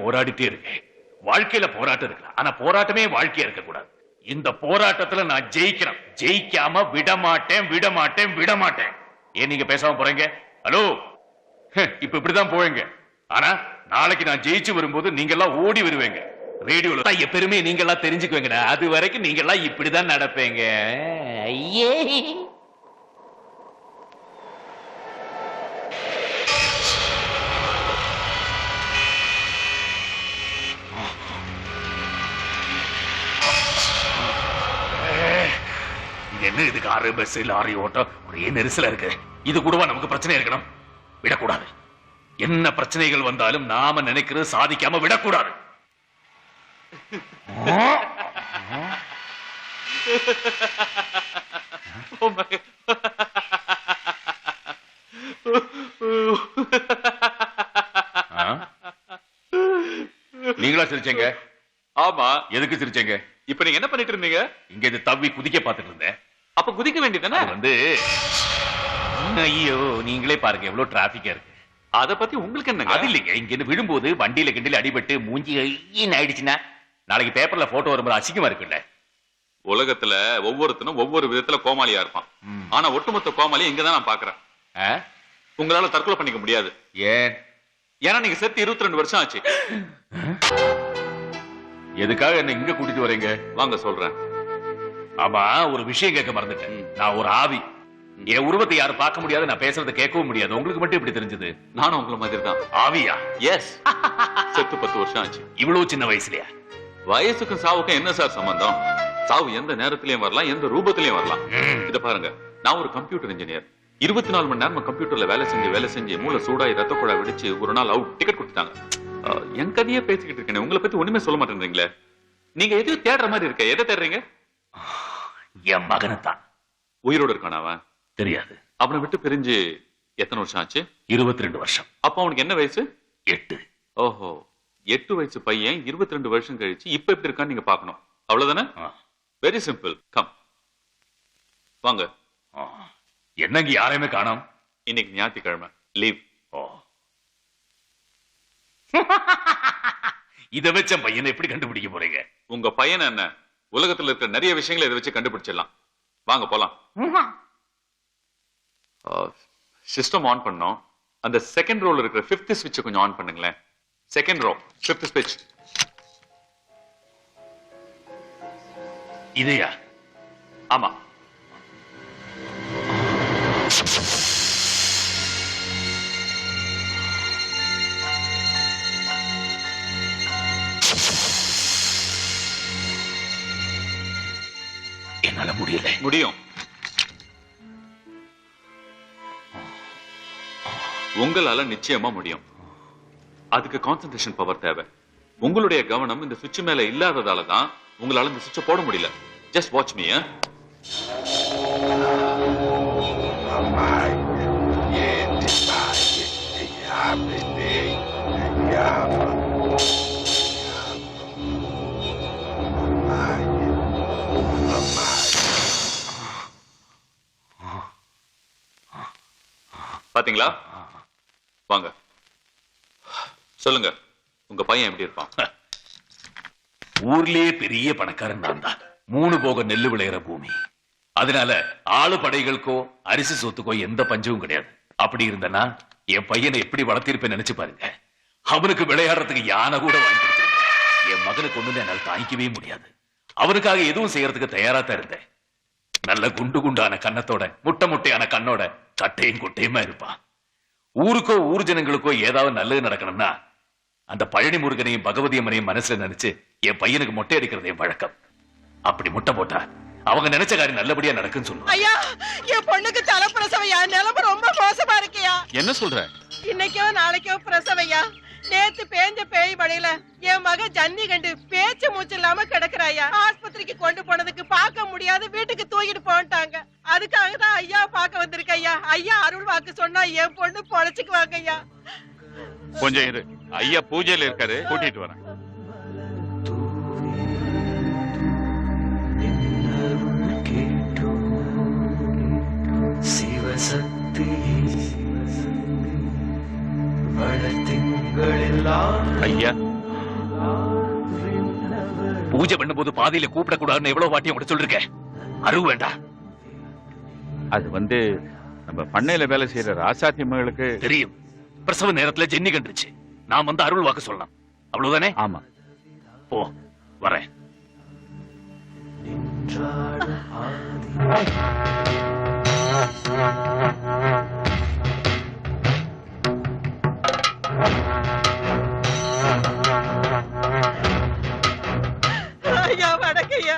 போராடிட்டே இருக்கேன். வாழ்க்கையில போராட்டம் இருக்கலாம், ஆனா போராட்டமே வாழ்க்கையா இருக்க கூடாது. இந்த போராட்டத்துல நான் ஜெயிக்கிறேன். ஜெயிக்காம விட மாட்டேன், விட மாட்டேன், விட மாட்டேன். ஏன் நீங்க பேசாம போறீங்க? ஹலோ, இப்ப இப்படிதான் போவீங்க. ஆனா நாளைக்கு நான் ஜெயிச்சு வரும்போது நீங்க எல்லாம் ஓடி வருவீங்க. ரேடியோல எப்பெருமே நீங்க எல்லாம் தெரிஞ்சுக்குவீங்க. அது வரைக்கும் நீங்க எல்லாம் இப்படிதான் நடப்பீங்க. ஐயே, என்ன இது? காரு, பஸ், லாரி ஓட்டம் ஒரே நெரிசலா இருக்கு. இது கூடவா நமக்கு பிரச்சனை இருக்கணும்? விடக்கூடாது. என்ன பிரச்சனைகள் வந்தாலும் நாம நினைக்கிறது சாதிக்காம விடக்கூடாது. நீங்களா சிரிச்சீங்க? ஆமா. எதுக்கு சிரிச்சீங்க? இப்ப நீங்க என்ன பண்ணிட்டு இருந்தீங்க? இங்க இது தவ்வி குதிக்க பார்த்துட்டு இருந்தேன். அப்ப குதிக்க வேண்டியதானே? ஐயோ, நீங்களே பாருங்க எவ்வளவு டிராபிக்கா இருக்கு. அத பத்தி உங்களுக்கு என்னங்க? அது இல்லைங்க, இங்க இருந்து விழும்போது வண்டியில கிண்டில அடிபட்டு மூஞ்சி ஆயிடுச்சுன்னா நாளைக்கு பேப்பர்ல போட்டோ வரும்போது அசிங்கமா இருக்குல்ல. உலகத்துல ஒவ்வொருத்தனும் ஒவ்வொரு விதத்துல கோமாளியா இருப்பான். ஆனா ஒட்டுமொத்த கோமாளி இங்கதான் நான் பாக்குறேன். உங்களால தற்கொலை பண்ணிக்க முடியாது. ஏன்? ஏன்னா நீங்க செத்து 22 வருஷம் ஆச்சு. எதுக்காக என்ன இங்க கூட்டிட்டு வரீங்க? வாங்க சொல்றேன். ஆமா, ஒரு விஷயம் கேட்க மறந்துட்டேன். நான் ஒரு ஆவி. என் உருவத்தை யாரும் பார்க்க முடியாது, நான் பேசுறதை கேட்கவும் முடியாது. உங்களுக்கு மட்டும் எப்படி தெரிஞ்சது? நானும் உங்களை மாதிரி தான். ஆவியா? எஸ். செத்து 10 வருஷம் ஆச்சு. இவ்வளவு சின்ன வயசுலயா? வயசுக்கும் சாவுக்கும் என்ன சார் சம்பந்தம்? சாவு எந்த நேரத்திலயும் வரலாம், எந்த ரூபத்திலயும் வரலாம். இத பாருங்க, நான் ஒரு கம்ப்யூட்டர் இன்ஜினியர். 24 மணி நேரம் கம்ப்யூட்டர்ல வேலை செஞ்சு மூளை சூடாய் ரத்த குழாய் வெடிச்சு ஒரு நாள் அவுட் டிக்கெட் கொடுத்தாங்க. என் கதையே பேசிக்கிட்டு இருக்கேன். உங்களை பத்தி ஒண்ணுமே சொல்ல மாட்டேன்றீங்களே. நீங்க எதையும் தேடுற மாதிரி இருக்க. எதை தேடுறீங்க? என் மகனைத்தான். உயிரோடு இருக்கான அவன்? தெரியாது. அவனை விட்டு பிரிஞ்சு எத்தனை வருஷம் ஆச்சு? 22 வருஷம். அப்ப அவனுக்கு என்ன வயசு? 8. ஓஹோ, 8 வயசு பையன் 22 வருஷம் கழிச்சு இப்ப எப்படி இருக்கான்னு நீங்க பாக்கணும். அவ்வளவுதானே? Very simple. கம் வாங்க. என்னங்க யாரையுமே காணோம்? இன்னைக்கு ஞாயிற்றுக்கிழமை, லீவ். இத வச்ச பையனை எப்படி கண்டுபிடிக்க போறீங்க? உங்க பையன் என்ன, உலகத்துல இருக்கிற நிறைய விஷயங்களை இதை வச்சு கண்டுபிடிச்சிடலாம். வாங்க போலாம். சிஸ்டம் ஆன் பண்ணோம். அந்த செகண்ட் ரோல இருக்கிற 5th ஸ்விட்ச் கொஞ்சம் ஆன் பண்ணுங்களேன். செகண்ட் ரோ 5th ஸ்விட்ச். இதையா? ஆமா. என்னால முடியல. முடியும். உங்களால நிச்சயமா முடியும். அதுக்கு கான்சென்ட்ரேஷன் பவர் தேவை. உங்களுடைய கவனம் இந்த சுவிட்ச் மேல இல்லாததால தான் உங்களால இந்த சுவிட்சை போட முடியல. Just watch me. பாத்தீங்களா? வாங்க சொல்லுங்க, உங்க பையன் எப்படி இருப்பான்? ஊர்லயே பெரிய பணக்காரன் நான் தான். 3 போக நெல்லு விளையிற பூமி. அதனால ஆளு படைகளுக்கோ அரிசி சொத்துக்கோ எந்த பஞ்சமும் கிடையாது. அப்படி இருந்தனா என் பையனை எப்படி வளர்த்திருப்பேன் நினைச்சு பாருங்க. அவனுக்கு விளையாடுறதுக்கு யானை கூட வாங்கி கொடுத்திருக்கேன். என் மகனுக்கு ஒண்ணு என்னால் தாங்கிக்கவே முடியாது. அவனுக்காக எதுவும் செய்யறதுக்கு தயாரா தான் இருந்தேன். நல்ல குண்டு குண்டான கண்ணத்தோட, முட்டையான கண்ணோட, சட்டையும் குட்டையுமா இருப்பான். ஊருக்கோ ஊர் ஜனங்களுக்கோ ஏதாவது நல்லது நடக்கணும்னா அந்த பழனி முருகனையும் பகவதி அம்மனையும் மனசுல நினைச்சு என் பையனுக்கு மொட்டை அடிக்கிறது என் வழக்கம். அப்படி முட்டை போட்டா அவங்க நினைச்ச காரியம் நல்லபடியா நடக்குன்னு சொல்லுவாங்க. ஐயா, என் பொண்ணுக்கு தலைப்பிரசவையா, நிலைமை ரொம்ப மோசமா இருக்கியா. என்ன சொல்ற? இன்னைக்கோ நாளைக்கோ பிரசவையா. நேத்து பேஞ்ச பேய் மழையில என் மக ஜன்னி கண்டு பேச்சு மூச்சு இல்லாம கிடக்குறாயா. ஆஸ்பத்திரிக்கு கொண்டு போனதுக்கு பார்க்க முடியாது, வீட்டுக்கு தூக்கிட்டு போட்டாங்க. அதுக்காக தான் ஐயா பார்க்க வந்திருக்க. ஐயா, ஐயா அருள் வாக்கு சொன்னா என் பொண்ணு பொழைச்சுக்குவாங்க. ஐயா கொஞ்சம் இரு, ஐயா பூஜையில இருக்காரு, கூட்டிட்டு வரேன். சிவசக்தி வளர்த்தின் ஐயா, பூஜை பண்ணும்போது பாதையில கூப்பிடக்கூடாதுன்னு எவ்வளவு வாட்டி உங்கள்ட்ட சொல்லிருக்கேன். அருவு வேண்டாம். அது நம்ம பண்ணையில வேலை செய்யற ராசாத்தி மகளுக்கு தெரியும். பிரசவ நேரத்துல ஜென்னி கண்டுச்சு. நான் வந்து அருள் வாக்கு சொல்லலாம், அவ்வளவுதானே? ஆமா. போ, வரேன். ஐயா வணக்கய்யா,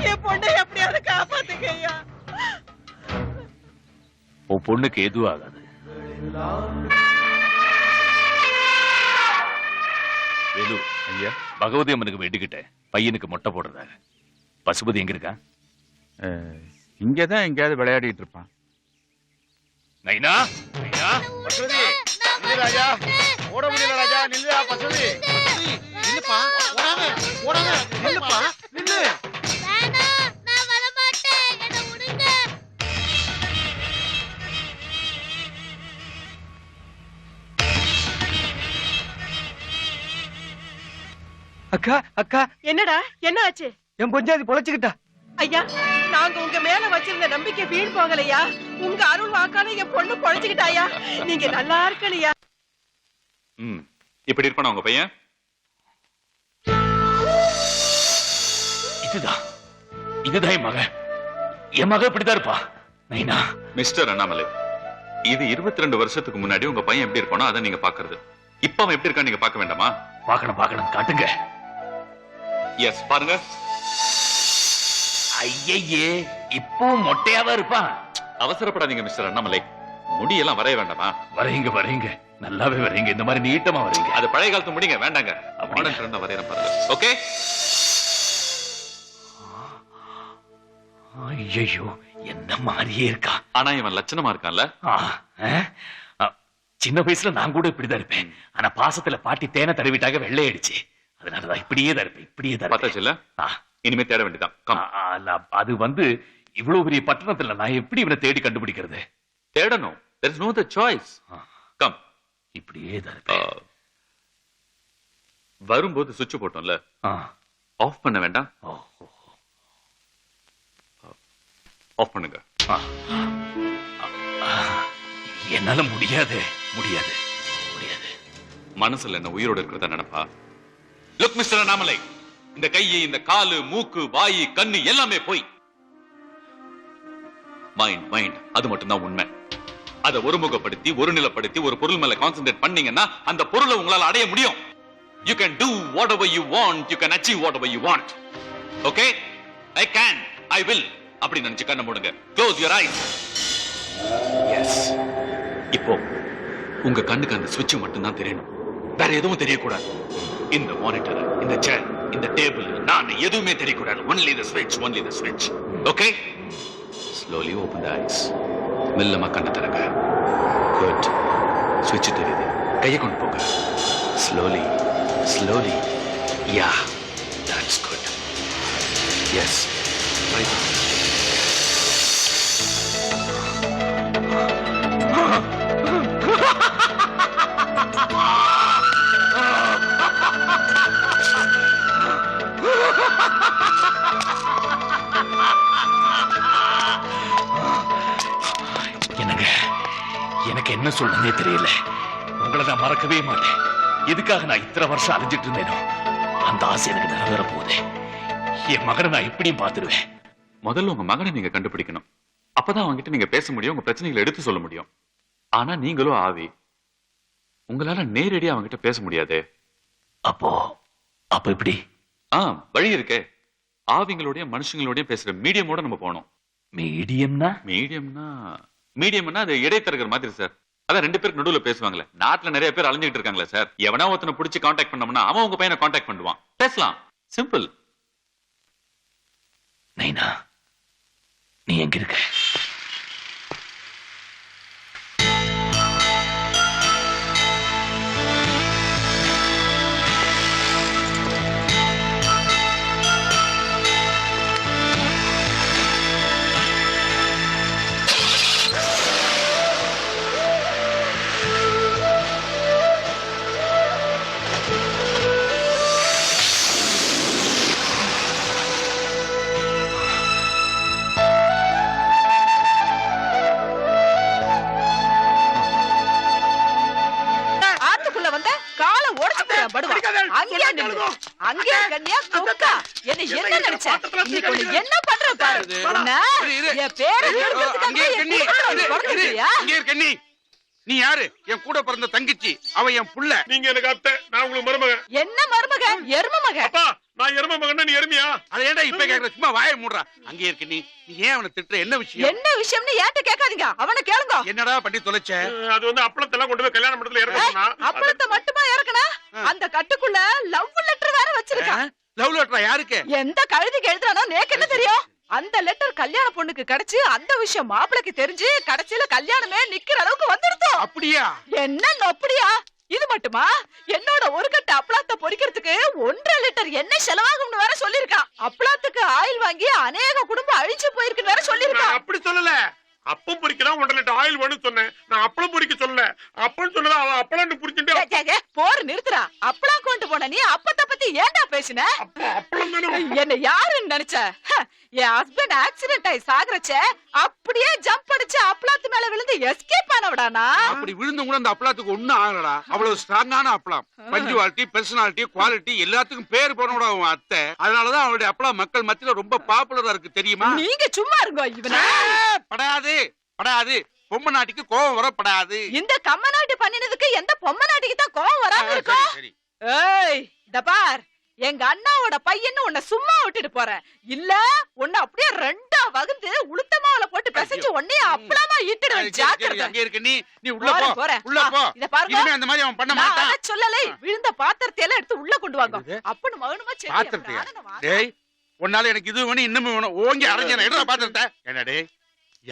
என் பொண்ணை எப்படியாவது காப்பாத்துங்க ஐயா. உன் பொண்ணுக்கு எதுவும் ஆகாது. வேலு, ஐயா, பகவதி அம்மனுக்கு வேண்டிக்கிட்டேன் பையனுக்கு மொட்டை போடுறதாக. பசுபதி எங்க இருக்கா? இங்கதான் எங்கேயாவது விளையாடிட்டு இருப்பான். நைனா, நைனா, பசுபதி நில்லு ராஜா, ஓட முடியல ராஜா, நில்லுடா பசுபதி. நில்லுப்பா, ஓடாத ஓடாத, நில்லுப்பா நில்லு. வேணாம், நான் வர மாட்டேன், என்னை விடுங்க. அக்கா அக்கா, என்னடா என்ன ஆச்சு? என் பொஞ்சாதி பொழைச்சுக்கிட்டா. ஐயா, நாங்க உங்க மேல வச்சிருந்த நம்பிக்கை வீண் போகலையா? உங்க அருள் வாக்கால என் பொண்ணு பொழைச்சுக்கிட்டாயா. நீங்க நல்லா இருக்கலையா? இப்படி இருப்பானா உங்க பையன்? இதுதான் என் மகன் இப்படிதான் இருப்பா. நைனா, மிஸ்டர் அண்ணாமலை, இது 22 வருஷத்துக்கு முன்னாடி உங்க பையன் எப்படி இருப்பானோ அதை நீங்க பாக்குறது. இப்ப அவன் எப்படி இருக்கான்னு நீங்க பார்க்க வேண்டாமா? பார்க்கணும், காட்டுங்க. எஸ், பாருங்க. ஐயே, இப்போ மொட்டையாவா இருப்பான். அவசரப்படாதீங்க மிஸ்டர் அண்ணாமலை, முடியெல்லாம் வரைய வேண்டாமா? வரையுங்க, நல்லாவே வரையுங்க. இந்த மாதிரி நீட்டமா வரையுங்க. அது பழைய காலத்து முடிங்க, வேண்டாங்க. மாடர்ன் ட்ரெண்டா வரையறேன் பாருங்க. ஓகே? ஐயோ, என்ன மாதிரியே இருக்கா. ஆனா இவன் லட்சணமா இருக்கான்ல. சின்ன வயசுல நான் கூட இப்படிதான் இருப்பேன். ஆனா பாசத்துல பாட்டி தேனை தடவிட்டாக வெள்ளையடிச்சு. அதனாலதான் இப்படியே தான் இருப்பேன். பார்த்தாச்சுல்ல? இனிமே தேட வேண்டியதான். அது இவ்வளவு பெரிய பட்டணத்துல நான் எப்படி இவனை தேடி கண்டுபிடிக்கிறது? தேடணும். There is no other choice. Come. இப்படியே தான் இருப்பேன். வரும்போது சுவிட்ச் போட்டோம்ல, ஆஃப் பண்ண வேண்டாம். ஆஃப் பண்ணுங்க. என்னால முடியாது. மனசுல என்ன உயிரோடு இருக்கிறத நினைப்பா? லுக் மிஸ்டர் அண்ணாமலை, இந்த கையை, இந்த காலு, மூக்கு, வாய், கண்ணு எல்லாமே போய். மைண்ட் அது மட்டும் தான் உண்மை. அதை ஒருமுகப்படுத்தி, ஒருநிலைப்படுத்தி ஒரு பொருள் மேல கான்சென்ட்ரேட் பண்ணீங்கன்னா அந்த பொருளை உங்களால அடைய முடியும். You can do whatever you want, you can achieve whatever you want. Okay? I can, I will. அப்படி நினைச்சு கண்ணை மூடுங்க. Close your eyes. Yes. இப்போ உங்க கண்ணுக்கு அந்த சுவிட்ச் மட்டும் தான் தெரியணும், வேற எதுவும் தெரியக்கூடாது. இந்த மானிட்டர், இந்த சேர், இந்த டேபிள், நான் எதுவுமே தெரியக்கூடாது. Only the switch. Okay? Slowly open the eyes. மெல்லமா கண்ணை திறங்க. Good. சுவிட்ச் தெரியுது, கையை கொண்டு போங்க. Slowly. Yeah, that's good. Yes. Right. எனக்கு என்ன சொல்றதே தெரியல. உங்களை நான் மறக்கவே மாட்டேன். எதுக்காக நான் இத்தனை வருஷம் அலைஞ்சிட்டு இருந்தேனோ அந்த ஆசை எனக்கு நிறைவேற போகுது. என் மகனை நான் எப்படியும் பார்த்துடுவேன். முதல்ல உங்க மகனை நீங்க கண்டுபிடிக்கணும். அப்பதான் அவங்ககிட்ட நீங்க பேச முடியும், உங்க பிரச்சனைகளை எடுத்து சொல்ல முடியும். ஆனா நீங்களும் ஆவி, உங்களால நேரடியா அவங்ககிட்ட பேச முடியாது. அப்போ எப்படி? வழி இருக்கே. ஆவிங்களோடய மனுஷங்களோடய பேசுற மீடியமோட நம்ம போனோம். மீடியம்னா அது இடைத்தரகர் மாதிரி சார். அதான் 2 பேருக்கு நடுவுல பேசுவாங்களே. நாட்டுல நிறைய பேர் அலைஞ்சிட்டு இருக்காங்களே சார். எவனா ஒருத்தனை பிடிச்சி கான்டாக்ட் பண்ணோம்னா அவன் உங்க பையனை கான்டாக்ட் பண்ணுவான். பேசலாம். சிம்பிள். நைனா, நீ எங்க இருக்க? அங்கே நில்லு. அங்கே கண்ணியா கொக்கா. என்ன நினைச்ச? இன்னைக்கு உன்னை என்ன பண்ற பாரு. உன்னை என் பேரை கண்ணி நீ யாரு? என் கூட பிறந்த தங்கச்சி, அவ என் புள்ள. நீங்க எனக்கு அத்தை, நான் உங்களுக்கு மருமகன். என்ன மருமக? எரும மக. அப்பா, நான் எரும மகன்னா நீ எருமையா? அதை ஏன்டா இப்ப கேக்குற? சும்மா வாயை மூடுறா. அங்கே இருக்க நீ ஏன் அவனை திட்டுற? என்ன விஷயம்? என்ன விஷயம்னு ஏன்ட்ட கேட்காதீங்க, அவனை கேளுங்க. என்னடா பண்ணி தொலைச்ச? அது வந்து அப்பளத்தெல்லாம் கொண்டு போய் கல்யாண மண்டபத்துல இறக்க சொன்னா. அப்பளத்தை மட்டுமா இறக்கணும்? அந்த கட்டுக்குள்ள லவ் லெட்டர் வேற வச்சிருக்கான். லவ் லெட்டரா? யாருக்கு? எந்த கழுதிக்கு எழுதுறானோ நேக்கு என்ன தெரியும்? அந்த லெட்டர் கல்யாண பொண்ணுக்கு கிடைச்சு அந்த விஷயம் மாப்பிளைக்கு தெரிஞ்சு கடைசியில கல்யாணமே நிக்கிற அளவுக்கு வந்துடுது. அப்படியா? என்ன அப்படியா? இது மட்டுமா? என்னோட ஒரு கட்டு அப்பளத்தை பொரிக்கிறதுக்கு 1.5 லிட்டர் எண்ணெய் செலவாகும்னு வேற சொல்லிருக்கான். அப்பளத்துக்கு ஆயில் வாங்கி அநேக குடும்பம் அழிஞ்சு போயிருக்குன்னு வேற சொல்லிருக்கான். நான் அப்படி சொல்லல. அப்பம் பொரிக்கலாம் 1.5 லிட்டர் ஆயில் வேணும்னு சொன்னேன். நான் அப்பளம் பொரிக்க சொல்லல. அப்பன்னு சொன்னதா அவ அப்பளம்னு புரிஞ்சுட்டு போர் நிறுத்துறா. அப்பளம் கொண்டு போன நீ அப்பத்தை பத்தி ஏன்டா பேசின? அப்பளம் தானே. என்ன யாருன்னு நினைச்ச? என் ஹஸ்பண்ட் ஆக்சிடென்ட் ஆகி சாகுறச்ச அப்படியே ஜம்ப் அடிச்சு அப்பளத்து மேல விழுந்து எஸ்கேப் ஆனவடானா? அப்படி விழுந்து கூட அந்த அப்பளத்துக்கு ஒண்ணும் ஆகலடா. அவ்வளவு ஸ்ட்ராங்கான அப்பளம். பஞ்சுவாலிட்டி, பர்சனாலிட்டி, குவாலிட்டி எல்லாத்துக்கும் பேர் போனோட அவன் அத்தை. அதனாலதான் அவனுடைய அப்பளம் மக்கள் மத்தியில ரொம்ப பாப்புலரா இருக்கு, தெரியுமா? நீங்க சும்மா இருங்க. இவன படாது படாது. பொம்மை நாட்டிக்கு கோவம் வரப்படாது. இந்த கம்ம நாட்டு பண்ணினதுக்கு எந்த பொம்மை நாட்டிக்கு தான் கோவம் வராம இருக்கும்? சரி. ஏய் இந்த பார், எங்க அண்ணாவோட பையன்னு உன்னை சும்மா விட்டுட்டு போறேன். இல்ல உன்னை அப்படியே ரெண்டா வகுந்து உளுத்தமாவுல போட்டு பிசைச்சு உன்னைய அப்பளமா இட்டுடுவேன். ஜாக்கிரதை. அங்க இருக்க நீ உள்ள போ. உள்ள போ. இத பாருங்க. இனிமே அந்த மாதிரி அவன் பண்ண நான் மாட்டான். அத சொல்லலை. விழுந்த பாத்திரத்தை எல்லாம் எடுத்து உள்ள கொண்டு வாங்க. அப்பன்னு மகனுமா சரி. பாத்திரத்தையா? டேய், உன்னால எனக்கு இது வேணும் இன்னும் வேணும். ஓங்கி அரைஞ்சன எடுற பாத்திரத்தை. என்ன டேய்,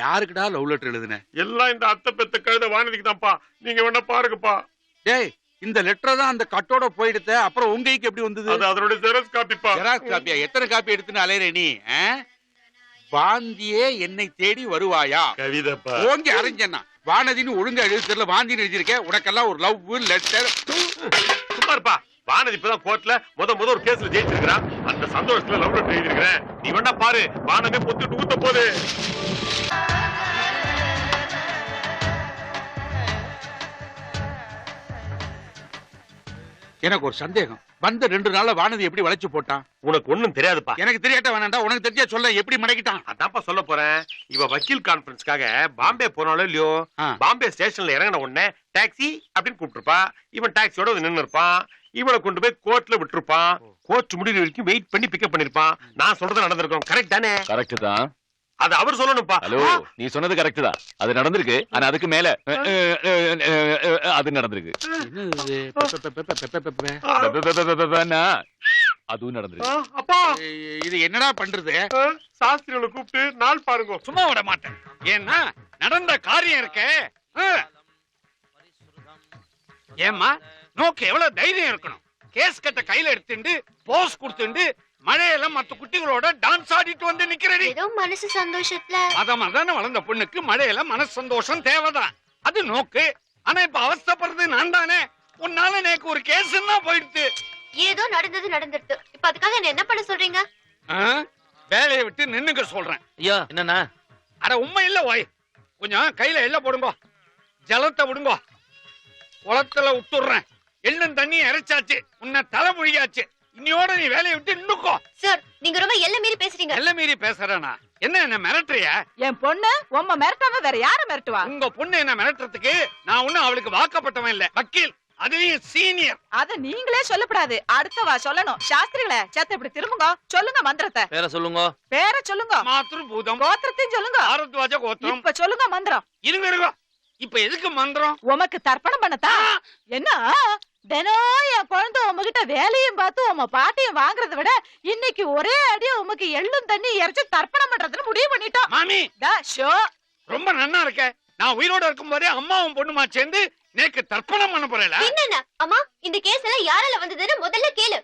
யாருக்குடா லவ் லெட்டர் எழுதுன? எல்லாம் இந்த அத்தை பெத்த கழுத வானதிக்கு தான்ப்பா. நீங்க வேணா பாருங்கப்பா. டேய், இந்த லெட்டர் தான் அந்த கட்டோட போயிடுத்த. அப்புறம் உங்க கைக்கு எப்படி வந்தது? அது அதனுடைய ஜெராக்ஸ் காப்பிப்பா. ஜெராக்ஸ் காப்பியா? எத்தனை காப்பி எடுத்துன்னு அலையற நீ? வாந்தியே என்னை தேடி வருவாயா? கவிதைப்பா. ஓங்கி அரைஞ்சனா வானதின்னு ஒழுங்கா எழுதி தெரியல. வாந்தின்னு எழுதிருக்கேன். உனக்கெல்லாம் ஒரு லவ் லெட்டர். சும்மா இருப்பா. வானதி இப்பதான் கோர்ட்ல முத ஒரு கேஸ்ல ஜெயிச்சிருக்கான். அந்த சந்தோஷத்துல லவ் லெட்டர் எழுதிருக்கிறேன். நீ வேணா பாரு. வானமே பொத்துட்டு ஊத்த போகுது. எனக்கு ஒரு சந்தேகம். வந்த 2 நாள்ல வானதி எப்படி வளைச்சு போட்டான்? உனக்கு ஒண்ணும் தெரியாதுப்பா. எனக்கு தெரியாட்ட வேணாண்டா. உனக்கு தெரிஞ்சா சொல்ல. எப்படி மடக்கிட்டான்? அதான்ப்பா சொல்ல போறேன். இவ வக்கீல் கான்பரன்ஸ்க்காக பாம்பே போனாலும் இல்லையோ, பாம்பே ஸ்டேஷன்ல இறங்கின உடனே டாக்ஸி அப்படின்னு கூப்பிட்டுருப்பா. இவன் டாக்ஸியோட நின்று இருப்பான். இவனை கொண்டு போய் கோர்ட்ல விட்டுருப்பான். கோர்ட் முடிவு வரைக்கும் வெயிட் பண்ணி பிக்கப் பண்ணிருப்பான். நான் சொல்றது நடந்திருக்கும். கரெக்ட் தானே? கரெக்ட் தான். அது அவர் சொல்லணும்ப்பா. ஹலோ, நீ சொன்னது கரெக்ட் தான். அது நடந்திருக்கு. ஆனா அதுக்கு மேல அது நடந்திருக்கு. அதுவும் நடந்திருக்கு. அப்பா, இது என்னடா பண்றது? சாஸ்திரிகளை கூப்பிட்டு நாள் பாருங்க. சும்மா விட மாட்டேன். ஏன்னா நடந்த காரியம் இருக்கே. ஏம்மா, நோக்கு எவ்வளவு தைரியம் இருக்கணும். கேஸ் கட்ட கையில எடுத்துட்டு போஸ் கொடுத்துட்டு மழையில மத்த குட்டிகளோட டான்ஸ் ஆடிட்டு வந்து நிக்கிறடி. ஏதோ மனசு சந்தோஷத்துல மதம் வளர்ந்த பொண்ணுக்கு மழையில மனசு சந்தோஷம் தேவைதான். அது நோக்கு. ஆனா இப்ப அவஸ்தைப்படுறது நான் தானே. உன்னால எனக்கு ஒரு கேஸ்ன்னா போயிடுது. ஏதோ நடந்துட்டு. இப்ப அதுக்காக என்ன பண்ண சொல்றீங்க? வேலையை விட்டு நின்னுக்க சொல்றேன். ஐயா என்னன்னா? அட உண்மை இல்ல ஓய். கொஞ்சம் கையில எள்ள போடுங்க. ஜலத்தை விடுங்க. குளத்துல விட்டுடுறேன். எள்ளும் தண்ணி இறைச்சாச்சு. உன்னை தலை முழியாச்சு. இன்னையோட நீ வேலையை விட்டு நின்னுக்கோ. சார், நீங்க ரொம்ப எல்லை மீறி பேசுறீங்க. எல்லை மீறி பேசுறேனா? என்ன மிரட்டுறியா? என் பொண்ணு உம்ம மிரட்டாம வேற யார மிரட்டுவா? உங்க பொண்ணு என்ன மிரட்டுறதுக்கு நான் ஒண்ணும் அவளுக்கு வாக்கப்பட்டவன் இல்ல. வக்கீல், அதுலயும் சீனியர். அத நீங்களே சொல்லப்படாது. அடுத்தவா சொல்லணும். சாஸ்திரிகளே, சேத்த இப்படி திரும்புங்க. சொல்லுங்க மந்திரத்தை. பேர சொல்லுங்க. பேர சொல்லுங்க. மாத்ரு பூதம் கோத்திரத்தையும் சொல்லுங்க. ஆரத்வாஜ கோத்திரம். இப்ப சொல்லுங்க மந்திரம். இருங்க. இப்ப எதுக்கு மந்திரம்? உமக்கு தர்ப்பணம் பண்ணத்தா? என்ன தினம் என் குழந்தை உமகிட்ட வேலையும் பார்த்து உம பாட்டியும் வாங்குறத விட இன்னைக்கு ஒரே அடியா உமக்கு எள்ளும் தண்ணி இறைச்சு தர்ப்பணம் பண்றதுன்னு முடிவு பண்ணிட்டோம். மாமி, ஷோ ரொம்ப நன்னா இருக்க. நான் உயிரோட இருக்கும் போதே அம்மாவும் பொண்ணுமா சேர்ந்து நேக்கு தர்ப்பணம் பண்ண போறேல. என்னன்னா அம்மா, இந்த கேஸ் எல்லாம் யாரால வந்ததுன்னு முதல்ல கேளு.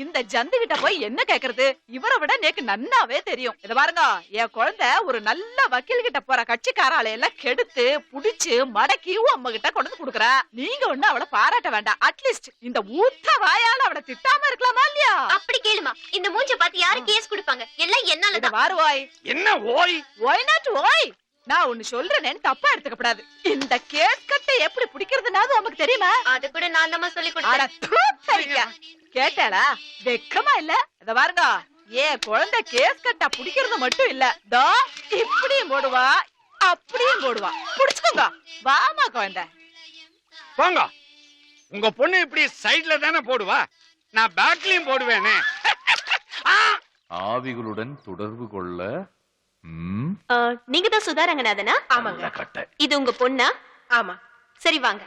இந்த ஜந்து கிட்ட போய் என்ன கேக்குறது? இவரை விட நேக்கு நன்னாவே தெரியும். இத பாருங்க, என் குழந்தை ஒரு நல்ல வக்கீல் கிட்ட போற கட்சிக்காரால எல்லாம் கெடுத்து புடிச்சு மடக்கி அம்மா கிட்ட கொண்டு கொடுக்குறா. நீங்க ஒண்ணு அவளை பாராட்ட வேண்டாம். அட்லீஸ்ட் இந்த ஊத்த வாயால அவளை திட்டாம இருக்கலாமா இல்லையா? அப்படி கேளுமா. இந்த மூஞ்ச பார்த்து யாரு கேஸ் கொடுப்பாங்க? எல்லாம் என்னால இத பாரு ஓய். என்ன ஓய்? ஒய் நாட் ஓய்? நான் ஒண்ணு சொல்றேன்னு தப்பா எடுத்துக்கப்படாது. இந்த கேஸ் கட்டை எப்படி பிடிக்கிறதுனாவது உனக்கு தெரியுமா? அது கூட நான் தான் சொல்லி அட கொடுத்தேன். தூ, சரியா? கேட்டாளா? வெக்கமா இல்ல? இத பாருங்க, ஏன் குழந்தை கேஸ் கட்டா புடிக்கிறது மட்டும் இல்ல, தோ இப்படியும் போடுவா, அப்படியும் போடுவா. புடிச்சுக்கோங்க. வாமா குழந்தை. போங்க. உங்க பொண்ணு இப்படி சைடுல தானே போடுவா, நான் பேக்லயும் போடுவேனே. ஆவிகளுடன் தொடர்பு கொள்ள நீங்க தான் சுதா ரங்கநாதனா? ஆமாங்க. கட்டை. இது உங்க பொண்ணா? ஆமா. சரி வாங்க.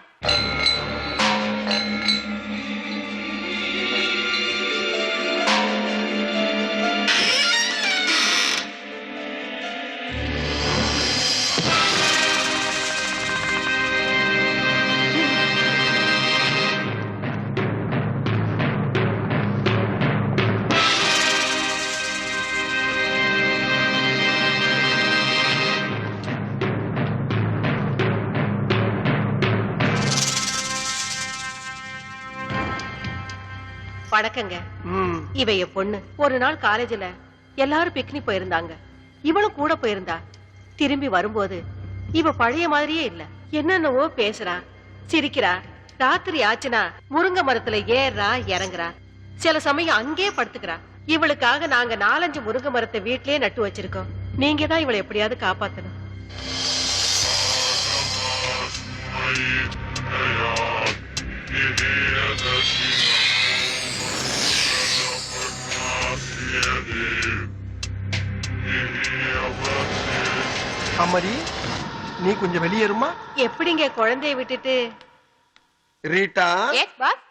வணக்கங்க. இவ என் பொண்ணு. ஒரு நாள் காலேஜ்ல எல்லாரும் பிக்னிக் போயிருந்தாங்க. இவளும் கூட போயிருந்தா. திரும்பி வரும்போது இவ பழைய மாதிரியே இல்ல. என்னென்னவோ பேசுறா, சிரிக்கிறா. ராத்திரி ஆச்சுனா முருங்கை மரத்துல ஏறா இறங்குறா. சில சமயம் அங்கே படுத்துக்கிறா. இவளுக்காக நாங்க 4-5 முருங்கை மரத்தை வீட்லயே நட்டு வச்சிருக்கோம். நீங்க தான் இவளை எப்படியாவது காப்பாத்தணும். அம்மாடி, நீ கொஞ்சம் வெளியேறுமா? எப்படிங்க குழந்தைய விட்டுட்டு? Rita. Yes boss.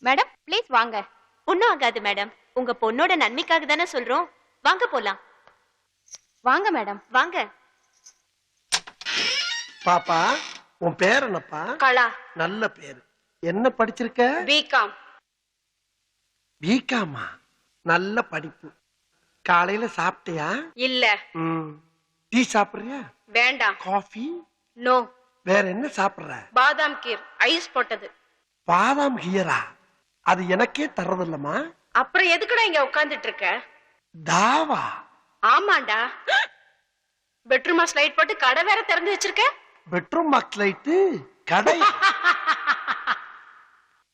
Madam please வாங்க. ஒண்ணும் ஆகாது மேடம். உங்க பொண்ணோட நன்மைக்காக தானே சொல்றோம். வாங்க போலாம். வாங்க மேடம் வாங்க. பாப்பா, உன் பேர் என்னப்பா? கலா. நல்ல பேரு. என்ன படிச்சிருக்க? பிகாம். பிகாமா? நல்ல படிப்பு. காலையில சாப்பிட்டியா? இல்ல. டீ சாப்பிடுறியா? வேண்டாம். காஃபி? நோ. வேற என்ன சாப்பிடுற? பாதாம் கீர் ஐஸ் போட்டது. பாதாம் கீரா? அது எனக்கே தர்றதில்லமா. அப்புறம் எதுக்குடா இங்க உட்கார்ந்துட்டு இருக்க? தாவா? ஆமாண்டா. பெட்ரூமா ஸ்லைட் போட்டு கடை வேற திறந்து வச்சிருக்க. பெட்ரூம் பாக்ஸ் லைட்டு கடை?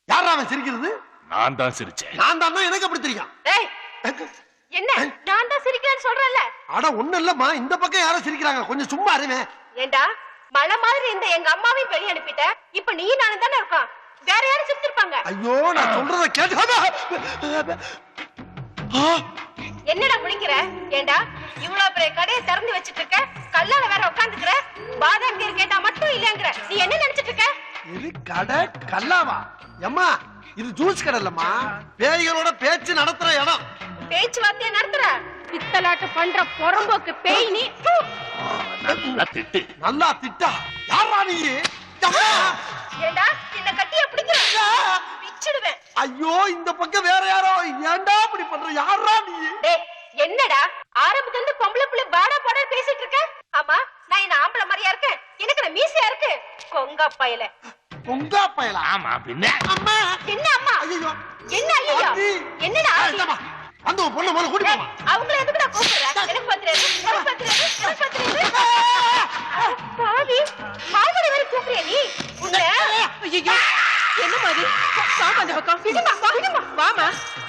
யாரா அவன் சிரிக்கிறது? நான் தான் சிரிச்சேன். நான் தான். எனக்கு அப்படி தெரியும். ஏய் என்ன நான் தான் சிரிக்கிறேன்னு சொல்றேன்ல. அட ஒண்ணு இல்லம்மா, இந்த பக்கம் யாரும் சிரிக்கிறாங்க, கொஞ்சம் சும்மா இருங்க. ஏண்டா மலை மாதிரி இந்த எங்க அம்மாவையும் வெளிய அனுப்பிட்ட. இப்ப நீ நானும் தானே இருக்கோம். வேற யாரும் சிரிச்சிருப்பாங்க. ஐயோ, நான் சொல்றத கேட்டு. என்னடா குளிக்கிற? ஏண்டா இவ்வளவு பெரிய கடையை திறந்து வச்சிட்டு இருக்க, கல்லால வேற உட்காந்துக்கிற. பாதாம் கீர் கேட்டா மட்டும் இல்லங்கிற. நீ என்ன நினைச்சிட்டு இருக்க? இது கடை கல்லாவா? அம்மா, இது ஜூஸ் கடை இல்லம்மா, பேய்களோட பேச்சு நடத்துற இடம். பேச்சுவார்த்தையை நடத்துற பித்தலாட்டு பண்ற பொறம்போக்கு பேய் நீ. நல்லா திட்டு. நல்லா திட்டா? யாரா நீ? அம்மா! ஏண்டா இந்த கட்டிய பிடிக்கிற? பிச்சிடுவேன். ஐயோ, இந்த பக்கம் வேற யாரோ. ஏன்டா இப்படி பண்ற? யாரா நீ? டேய் என்னடா ஆரம்பத்துல இருந்து பொம்பளை புள்ள பாடா பாடா பேசிட்டு இருக்க? ஆமா, நான் என்ன ஆம்பளை மாதிரியா இருக்கேன்? எனக்கு நான் மீசையா இருக்கு. கொங்கா பயல. பொங்கா பயலா? ஆமா பின்ன. அம்மா! என்ன அம்மா? ஐயோ! என்ன ஐயோ? ஆத்தி! என்னடா ஏய், ஆத்தி? இந்தம்மா, அந்த உன் பொண்ணு முதல்ல கூட்டி போமா. அவங்கள எதுக்குடா கூப்பிடுற? எனக்கு பத்திரது, எனக்கு பத்திரது, எனக்கு பத்திரது. பாவி, மாமடி வரை கூப்பிடுறியா நீ? உன்னை ஐயோ, என்ன மாதிரி? வாமா அந்த பக்கம். வாமா.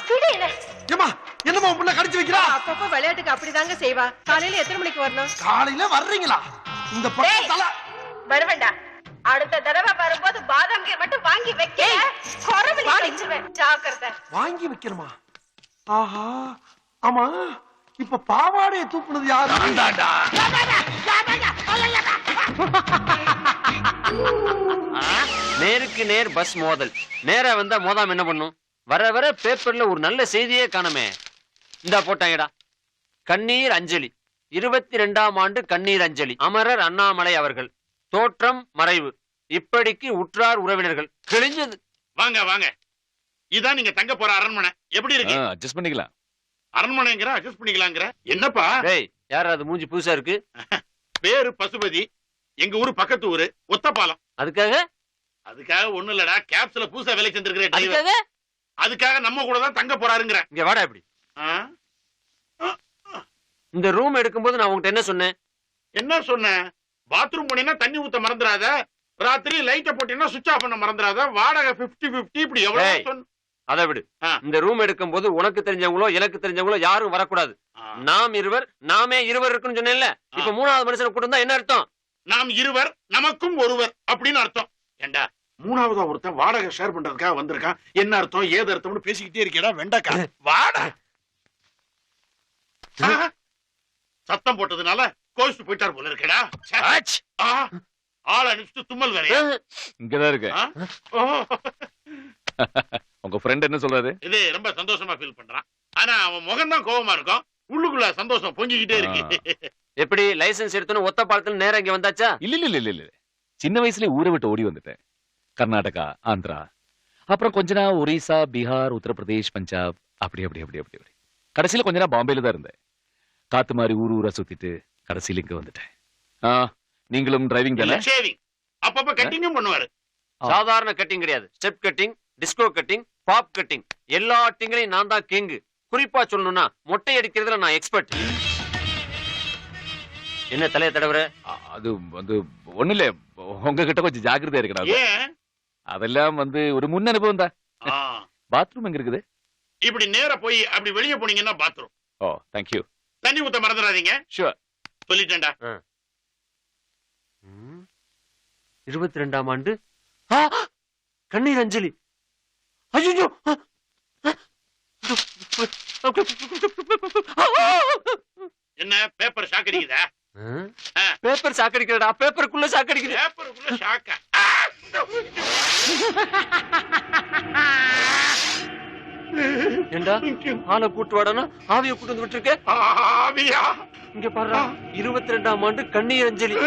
விடுல. ஏம்மா, என்னம்மா உன் பொண்ணை கடிச்சு வைக்கிறா? அப்பப்ப விளையாட்டுக்கு அப்படிதாங்க செய்வா. காலையில எத்தனை மணிக்கு வரணும்? காலையில வர்றீங்களா? இந்த பக்கம் தலை. வருவேண்டா. அடுத்த தடவை வரும்போது பாதாம் கீர் மட்டும் வாங்கி வைக்க. கொரவலி அடிச்சிருவேன். ஜாக்கிரதை. வாங்கி வைக்கணுமா? ஆஹா, ஆமா, இப்ப பாவாடையை தூக்குனது யாரு? நான்தான்டா. நேருக்கு நேர் பஸ் மோதல். நேரா வந்தா மோதாம என்ன பண்ணும்? வர வர பேப்பர்ல ஒரு நல்ல செய்தியே காணமே. இந்தா போட்டாங்கடா. கண்ணீர் அஞ்சலி. 22ஆம் ஆண்டு கண்ணீர் அஞ்சலி. அமரர் அண்ணாமலை அவர்கள். தோற்றம் மறைவு. இப்படிக்கு உற்றார் உறவினர்கள். கிழிஞ்சது. வாங்க வாங்க. இதான் நீங்க தங்க போற அரண்மனை. எப்படி இருக்கு? அட்ஜஸ்ட் பண்ணிக்கலாம். அரண்மனைங்கிற அட்ஜஸ்ட் பண்ணிக்கலாங்கிற. என்னப்பா டேய், யார் அது? மூஞ்சி புதுசா இருக்கு. பேரு பசுபதி. எங்க ஊரு பக்கத்து ஊரு ஒத்தப்பாலம். அதுக்காக அதுக்காக ஒண்ணு இல்லடா, கேப்ஸ்ல புதுசா வேலை செஞ்சிருக்கிற டிரைவர். அதுக்காக அதுக்காக நம்ம கூட தான் தங்க போறாருங்கிற. இங்க வாடா. இப்படி இந்த ரூம் எடுக்கும்போது நான் உங்ககிட்ட என்ன சொன்னேன்? என்ன சொன்ன? பாத்ரூம் போனீங்கன்னா தண்ணி ஊத்த மறந்துடாத. ராத்திரி லைட்ட போட்டீங்கன்னா சுவிட்ச் ஆஃப் பண்ண மறந்துடாத. வாடகை 50-50 இப்படி எவ்வளவு ஏய். அதை விடு. இந்த ரூம் எடுக்கும் போது உனக்கு தெரிஞ்சவங்களோ எனக்கு தெரிஞ்சவங்களோ யாரும் வரக்கூடாது. நாம் இருவர் நாமே இருவர் இருக்குன்னு சொன்னேன்ல. இப்ப மூணாவது மனுஷனை கூட்டு வந்தா என்ன அர்த்தம்? நாம் இருவர் நமக்கும் ஒருவர் அப்படின்னு அர்த்தம். ஏண்டா மூணாவதா ஒருத்தன் வாடகை ஷேர் பண்றதுக்காக வந்திருக்கான். என்ன அர்த்தம் ஏது அர்த்தம்னு பேசிக்கிட்டே இருக்கேடா வெண்டக்கா. வாடா. சத்தம் போட்டதுனால கோவிச்சு போயிட்டார் போல இருக்கடா. ஆள் அனுப்பிச்சு தும்மல் வேறையா? இங்கதான் இருக்கு. உங்க ஃப்ரெண்ட் என்ன சொல்றாரு? இது ரொம்ப சந்தோஷமா ஃபீல் பண்றான். ஆனா அவன் முகம் தான் கோவமா இருக்கும். உள்ளுக்குள்ள சந்தோஷம் பொங்கிக்கிட்டே இருக்கு. எப்படி லைசென்ஸ் எடுத்தோன்னு ஒத்த பாலத்துல நேரம் இங்க வந்தாச்சா? இல்ல சின்ன வயசுல ஊரை விட்டு ஓடி வந்துட்டேன். கர்நாடகா, ஆந்திரா, அப்புறம் கொஞ்ச நாள் ஒரிசா, பீகார், உத்தரப்பிரதேஷ், பஞ்சாப், அப்படி கடைசியில கொஞ்ச நாள் பாம்பேல தான் இருந்தேன். காத்து மாதிரி ஊரா சுத்திட்டு கடைசியில இங்க வந்துட்டேன். நீங்களும் டிரைவிங் தானே? ஷேவிங் அப்பப்ப கட்டிங்கும் பண்ணுவாரு. சாதாரண கட்டிங் கிடையாது. Step cutting, disco cutting, bob cutting, எல்லா கட்டிங்லயும் நான் தான் கிங். குறிப்பா சொல்லணும்னா மொட்டை அடிக்கிறதுல நான் எக்ஸ்பர்ட். என்ன தலைய தடவுற? அது வந்து ஒண்ணு இல்ல, உங்ககிட்ட கொஞ்சம் ஜாக்கிரதையா இருக்கணும். ஏன்? அதெல்லாம் வந்து ஒரு முன் அனுபவம் தான். பாத்ரூம் எங்க இருக்குது? இப்படி நேரா போய் அப்படி வெளிய போனீங்கன்னா பாத்ரூம். ஓ, தேங்க்யூ. தண்ணி ஊத்த மறந்துடாதீங்க. ஷூர். சொல்லிட்டேன்டா. 22ஆம் ஆண்டு கண்ணீர் அஞ்சலி. ஐயோ, என்ன பேப்பர் ஷாக் அடிக்குதா? பேப்பர் சாக்கடிக்கிறடா. பேப்பருக்குள்ள சாக்கடிக்குது. பேப்பருக்குள்ள ஷாக்கா? ஏண்டா ஆளை கூட்டு வாடானா ஆவிய கூட்டு வந்து விட்டுருக்க. ஆவியா? இங்க பாரு, 22ஆம் ஆண்டு கண்ணீர் அஞ்சலி.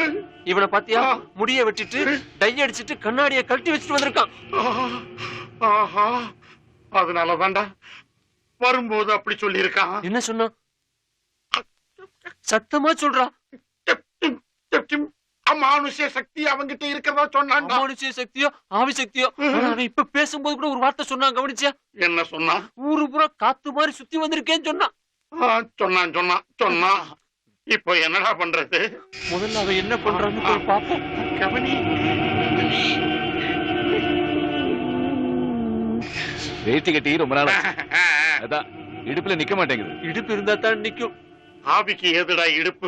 இவனை பாத்தியா? முடிய வெட்டிட்டு டை அடிச்சிட்டு கண்ணாடிய கழட்டி வச்சுட்டு வந்திருக்கான். ஆஹா, அதனால தான்டா வரும்போது அப்படி சொல்லி இருக்கான். என்ன சொன்னா? சத்தமா சொல்றா. அமானுஷ்ய சக்தி அவங்கிட்ட இருக்கிறதா சொன்னான். அமானுஷ்ய சக்தியோ ஆவி சக்தியோ, ஆனா அவன் இப்ப பேசும்போது கூட ஒரு வார்த்தை சொன்னான், கவனிச்சியா? என்ன சொன்னா? ஊரு பூரா காத்து மாதிரி சுத்தி வந்திருக்கேன்னு சொன்னான். சொன்னான். இப்போ என்னடா பண்றது? முதல்ல அவன் என்ன பண்றான்னு போய் பாப்போம். கவனி. வேட்டி கட்டி ரொம்ப நாள் அதான் இடுப்புல நிக்க மாட்டேங்குது. இடுப்பு இருந்தா தான் நிக்கும். ஆவிக்கு ஏதுடா இடுப்பு?